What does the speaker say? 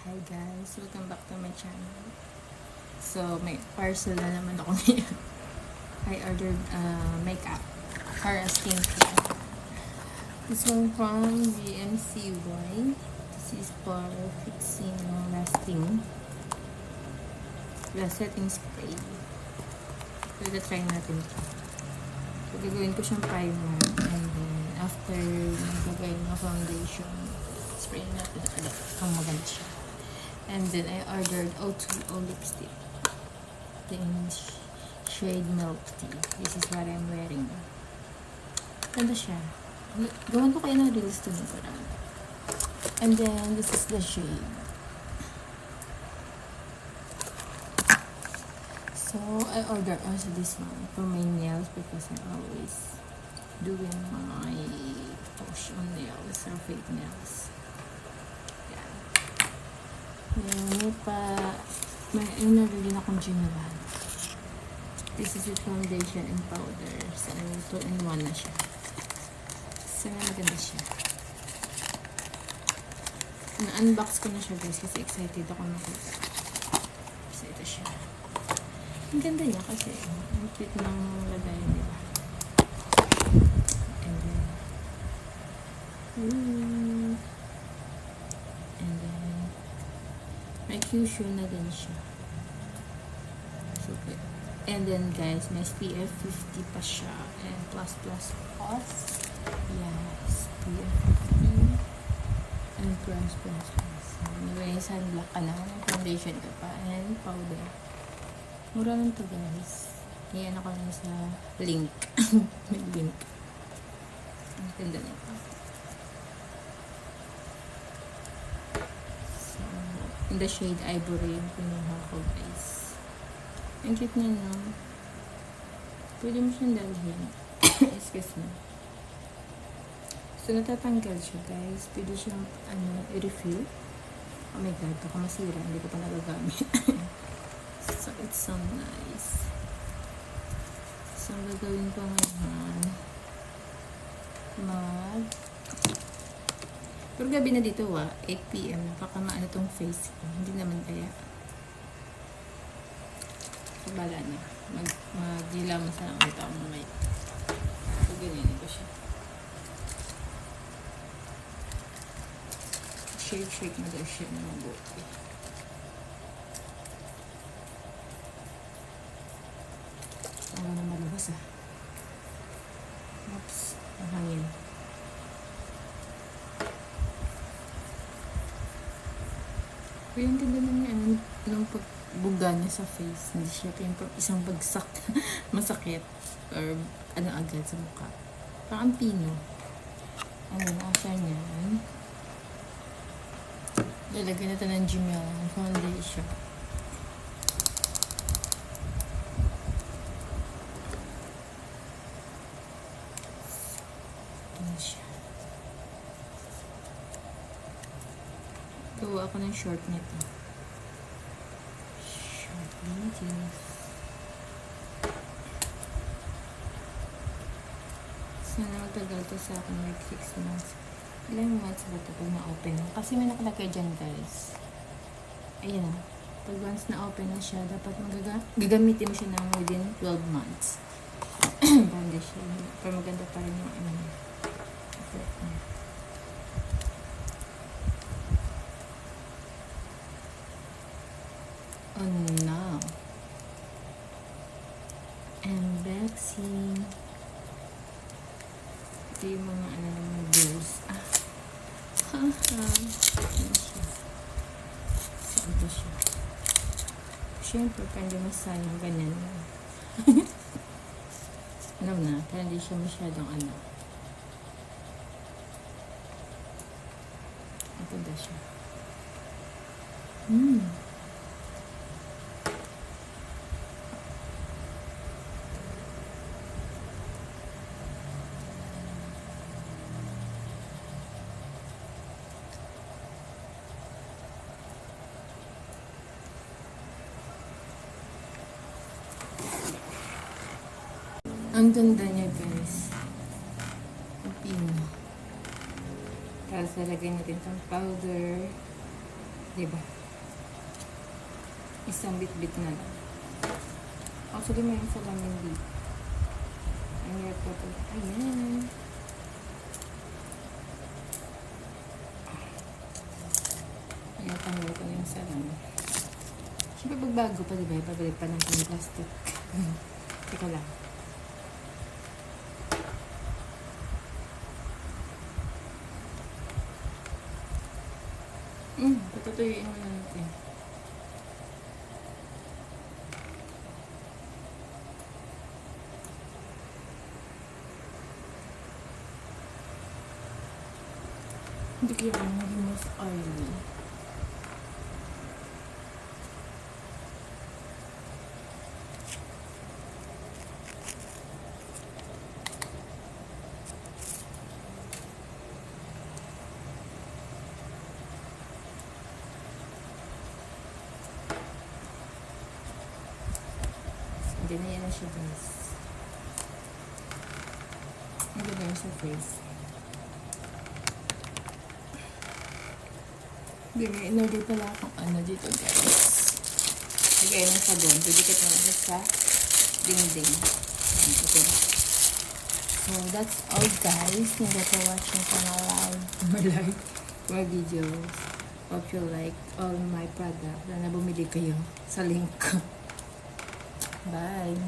Hi guys, welcome back to my channel. So, may parcel na naman ako ngayon. I ordered makeup for a skincare. This one from GMCY. This is for fixing setting spray. So, try natin ito. So, gagawin ko siyang primer. And then, after maglagay ng foundation, spray natin ulit kung maganda siya. And then I ordered O2O lipstick in shade Milk Tea. This is what I'm wearing. Ganda siya. Gawan ko kayo ng reels to nito lang. And then this is the shade. So I ordered also this one for my nails because I'm always doing my push on nails or fake nails. May rin akong Jimalan. This is the foundation and powder. So, 2-in-1 na siya. So, maganda siya. Na-unbox ko na siya guys kasi excited ako makita. So, ito siya. Ang ganda niya kasi ang cute ng lagayan nila. And then, may cushion na din siya. Super. And then guys, may SPF 50 pa siya. And plus. Yes. SPF 50. And plus. Anyway, sunblock ka na. Foundation ka pa. And powder. Mura lang to guys. Iyan ako na sa link. May link. Ang ganda nito. In the shade Ivory yung pinuha ko guys. Ang cute niya no. Pwede mo siyang dalhin. Excuse me. So natatanggal siya guys. Pwede siyang i-refill. Oh my god, baka masira. Hindi ko pa nagagamit. So it's so nice. So gagawin ko ngayon pero gabi na dito 8 PM. Baka maano tong face ko. Hindi naman kaya. So, bala na. Mag-gilamas na lang ulit ako mamaya. So, ganyan ko siya. Shake na daw siya na mabuti. Wala na malabas Oops. Ang hangin. Pero yung ganda naman nung pagbuga niya sa face. Hindi siya yung isang bagsak masakit. Or agad sa mukha. Parang pino. After niyan, lalagyan natin ng Jimalan foundation. Ito siya. Gawa ako ng short nito. Short videos. Sana matagal to sa akin, like 6 months. Ilang months ba ito pag na-open? Kasi may nakalagay dyan guys. Ayan o. Pag once na-open na siya, dapat gagamitin mo siya ng within 12 months. Banda siya. Pero maganda pa rin yung effect niya. Oh no. Unboxing. Ito yung mga naman bills. Ano siya? Saan to siya? Siyempre, para hindi masayang ganyan. Alam na, para hindi siya masyadong Ito na siya. Ang ganda niya guys. Ang pino. Tapos lalagay natin itong powder. Diba? Isang bit-bit na lang. Actually, may salamin dito. Ang hirap ko ito. Ayan. Ayan, tanggal ko yung salamin. Siyempre, pagbago pa, diba? Pabalik pa ng plastic. Teka lang. Patutuyuin mo na natin. Hindi kaya ako naging mas oily. Hindi na yan na siya, guys. Hindi na yan sa face. Hindi, may in-order pala akong ano dito, guys. Lagay ng sabon. Didikit mo na sa dingding. Okay. So, that's all, guys. Thank you for watching for my videos. Hope you like all my product. Sana bumili kayo sa link ko. Bye.